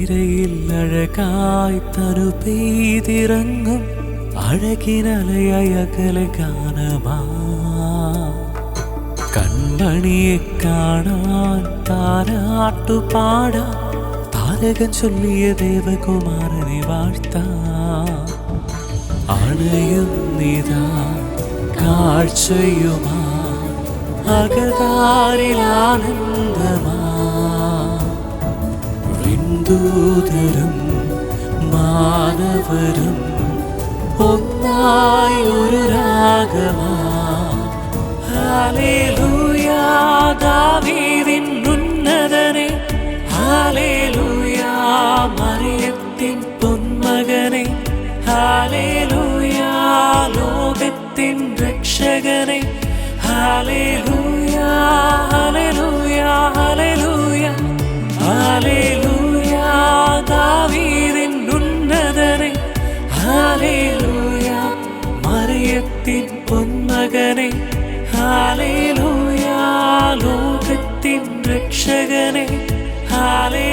തിരയിൽ അഴകായി തനു പെയ്തിറങ്ങും അഴകിനലയായി അകലെ ഗാനമാ കൺമണിയെ കാണാൻ താരാട്ടുപാടാൻ താരകൻ ചൊല്ലിയ ദേവകുമാരനെ വാഴ്ത്താ അണയുന്നിതാ കാഴ്ചയുമാ അകതാരിലാനന്ദമാ വിന്ദൂതരും മാനവരും ഒന്നായി ഒരു രാഗമാ ഹല്ലേലൂയാ ദാവീദിൻ ഉന്നതനെ ഹല്ലേലൂയാ മറിയത്തിൻ പൊന്മകനെ ഹല്ലേലൂയാ ലോകത്തിൻ രക്ഷകനെ ഹല്ലേലൂയാ ഹല്ലേലൂയാ ഹല്ലേലൂയാ ഹല്ലേലൂയാ ദാവീദിൻ ഉന്നതനെ ഹല്ലേലൂയാ മറിയത്തിൻ പൊന്മകനെ ഹല്ലേലൂയാ ലോകത്തിൻ രക്ഷകനെ ഹല്ലേലൂയാ